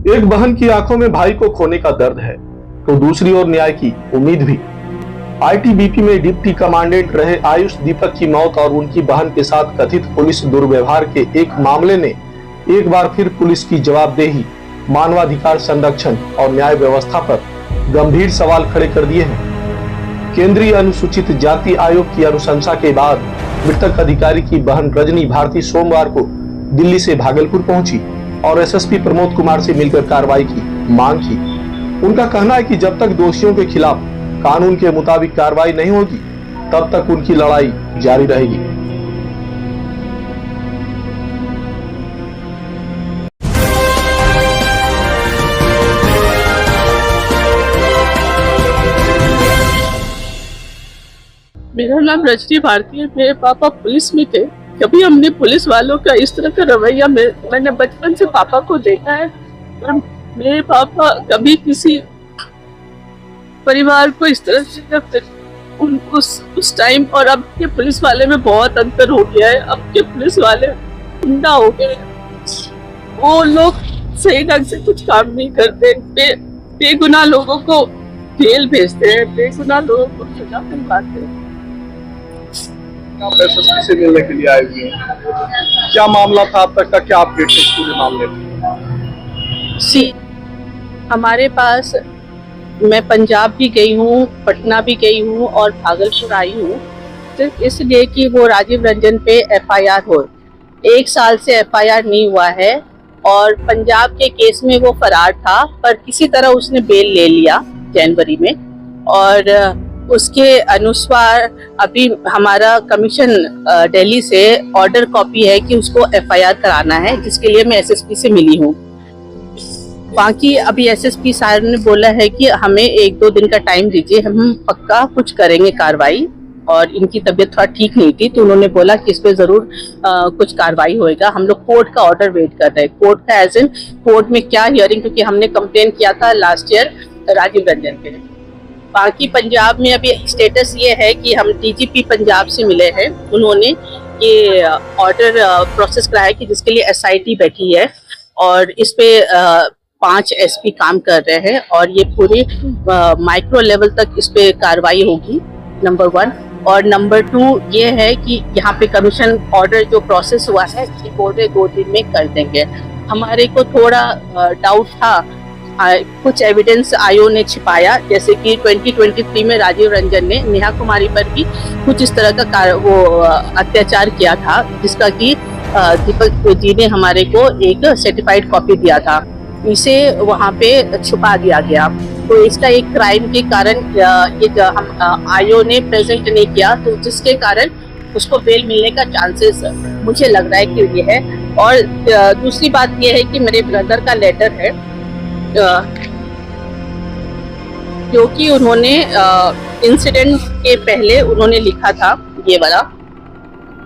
एक बहन की आंखों में भाई को खोने का दर्द है तो दूसरी ओर न्याय की उम्मीद भी। आईटीबीपी में डिप्टी कमांडेंट रहे आयुष दीपक की मौत और उनकी बहन के साथ कथित पुलिस दुर्व्यवहार के एक मामले ने एक बार फिर पुलिस की जवाबदेही, मानवाधिकार संरक्षण और न्याय व्यवस्था पर गंभीर सवाल खड़े कर दिए हैं। केंद्रीय अनुसूचित जाति आयोग की अनुशंसा के बाद मृतक अधिकारी की बहन रजनी भारती सोमवार को दिल्ली से भागलपुर पहुंची और एसएसपी प्रमोद कुमार से मिलकर कार्रवाई की मांग की। उनका कहना है कि जब तक दोषियों के खिलाफ कानून के मुताबिक कार्रवाई नहीं होगी तब तक उनकी लड़ाई जारी रहेगी। मेरा नाम रजनी भारती है। मेरे पापा पुलिस में थे। कभी हमने पुलिस वालों का इस तरह का रवैया मैंने बचपन से पापा को देखा है। और मेरे पापा कभी किसी परिवार को इस तरह से उस टाइम और अब के पुलिस वाले में बहुत अंतर हो गया है। अब के पुलिस वाले गुंडा हो गए, वो लोग सही ढंग से कुछ काम नहीं करते। बेगुनाह लोगों को जेल भेजते हैं, बेगुनाह लोगों को सजा दिलवाते हैं। आप एसएसपी से मिलने के लिए आए हुए हैं, क्या मामला था अब तक का, क्या अपडेट है पूरे मामले में? हमारे पास, मैं पंजाब भी गई हूँ, पटना भी गई हूँ और भागलपुर आई हूँ सिर्फ इसलिए कि वो राजीव रंजन पे एफआईआर हो। 1 साल से एफआईआर नहीं हुआ है और पंजाब के केस में वो फरार था, पर किसी तरह उसने बेल ले लिया जनवरी में और उसके अनुसार अभी हमारा कमीशन दिल्ली से ऑर्डर कॉपी है कि उसको एफआईआर कराना है, जिसके लिए मैं एसएसपी से मिली हूँ। बाकी अभी एसएसपी साहब ने बोला है कि हमें 1-2 दिन का टाइम दीजिए, हम पक्का कुछ करेंगे कार्रवाई। और इनकी तबीयत थोड़ा ठीक नहीं थी तो उन्होंने बोला कि इस पे जरूर कुछ कार्रवाई होएगा। हम लोग कोर्ट का ऑर्डर वेट कर रहे हैं। कोर्ट का एज इन कोर्ट में क्या हियरिंग, क्योंकि हमने कंप्लेन किया था लास्ट ईयर राजीव रंजन पे। बाकी पंजाब में अभी स्टेटस ये है कि हम डीजीपी पंजाब से मिले हैं। उन्होंने ये ऑर्डर प्रोसेस कराया कि जिसके लिए एसआईटी बैठी है और इस पे 5 एसपी काम कर रहे हैं और ये पूरे माइक्रो लेवल तक इस पे कार्रवाई होगी, नंबर 1। और नंबर 2 ये है कि यहाँ पे कमीशन ऑर्डर जो प्रोसेस हुआ है कि बोल रहे 2 दिन में कर देंगे। हमारे को थोड़ा डाउट था, कुछ एविडेंस आयोग ने छिपाया, जैसे कि 2023 में राजीव रंजन ने नेहा कुमारी पर भी कुछ इस तरह का वो अत्याचार किया था, जिसका कि दीपक जी ने हमारे को एक सर्टिफाइड कॉपी दिया था। इसे वहाँ पे छुपा दिया गया, तो इसका एक क्राइम के कारण ये हम आयोग ने प्रेजेंट नहीं किया, तो जिसके कारण उसको बेल मिलने का चांसेस मुझे लग रहा है कि ये है। और दूसरी बात ये है कि मेरे ब्रदर का लेटर है, क्योंकि उन्होंने इंसिडेंट के पहले उन्होंने लिखा था ये वाला,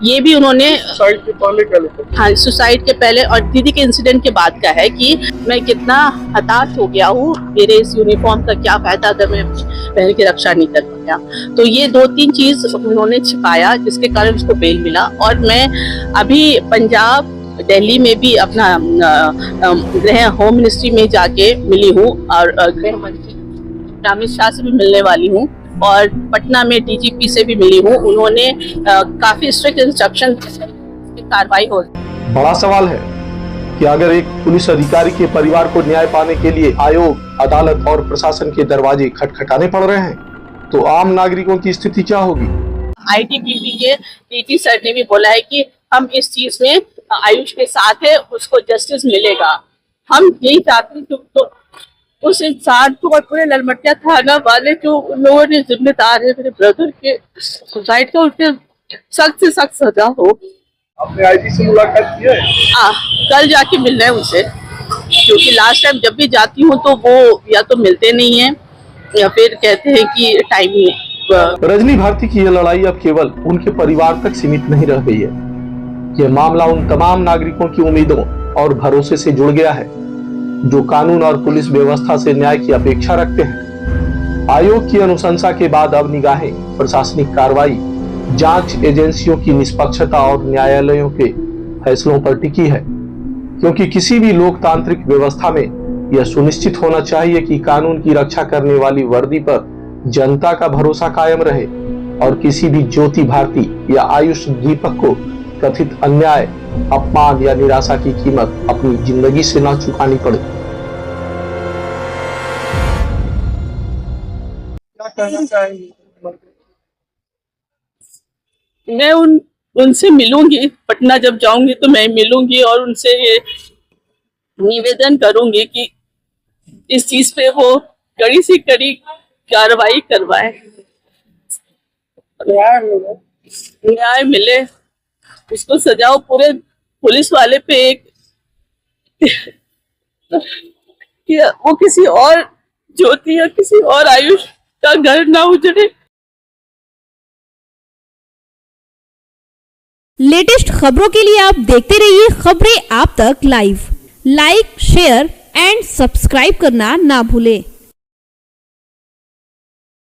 ये भी उन्होंने सुसाइड के पहले का लिखा। हाँ, सुसाइड के पहले और दीदी के इंसिडेंट के बाद का है कि मैं कितना हताश हो गया हूँ, मेरे इस यूनिफॉर्म का क्या फायदा अगर मैं बहन की रक्षा नहीं कर पाया। तो ये 2-3 चीज उन्होंने छिपाया जिसके कारण उसको बेल मिला। और मैं अभी पंजाब दिल्ली में भी अपना गृह होम मिनिस्ट्री में जाके मिली हूँ और गृह मंत्री अमित शाह से भी मिलने वाली हूँ और पटना में डीजीपी से भी मिली हूँ। उन्होंने काफी स्ट्रिक्ट इंस्ट्रक्शन की कार्रवाई हो। बड़ा सवाल है कि अगर एक पुलिस अधिकारी के परिवार को न्याय पाने के लिए आयोग, अदालत और प्रशासन के दरवाजे खटखटाने पड़ रहे हैं तो आम नागरिकों की स्थिति क्या होगी? आईटीबीपी के डीजी सर ने भी बोला है कि हम इस चीज में आयुष के साथ है, उसको जस्टिस मिलेगा। हम यही चाहते हैं तो उस इंसान को और पूरे ललमटिया थाना वाले जो लोगों ने जिम्मेदार है मेरे ब्रदर के सुसाइड का, उनके सख्त से सख्त सजा हो। आपने आईजी से मुलाकात की है? कल जाके मिलना है उनसे, क्योंकि लास्ट टाइम जब भी जाती हूँ तो वो या तो मिलते नहीं है या फिर कहते हैं कि टाइम नहीं है। रजनी भारती की यह लड़ाई अब केवल उनके परिवार तक सीमित नहीं रह गई है। यह मामला उन तमाम नागरिकों की उम्मीदों और भरोसे से जुड़ गया है जो कानून और पुलिस व्यवस्था से न्याय की अपेक्षा रखते हैं। आयोग की अनुशंसा के बाद अब निगाहें प्रशासनिक कार्रवाई, जांच एजेंसियों की निष्पक्षता और न्यायालयों के फैसलों पर टिकी है, क्योंकि किसी भी लोकतांत्रिक व्यवस्था में यह सुनिश्चित होना चाहिए कि कानून की रक्षा करने वाली वर्दी पर जनता का भरोसा कायम रहे और किसी भी ज्योति भारती या आयुष दीपक को कथित अन्याय, अपमान या निराशा की कीमत अपनी जिंदगी से न चुकानी पड़े। क्या कहना चाहेंगे? मैं उनसे मिलूंगी, पटना जब जाऊंगी तो मैं मिलूंगी और उनसे ये निवेदन करूंगी कि इस चीज पे वो कड़ी से कड़ी कार्रवाई करवाए, न्याय मिले, उसको सजाओ। पूरे पुलिस वाले पे एक कि वो किसी और ज्योति या किसी और आयुष का घर ना उजड़े। लेटेस्ट खबरों के लिए आप देखते रहिए खबरें आप तक live. Like, share and subscribe करना ना भूलें।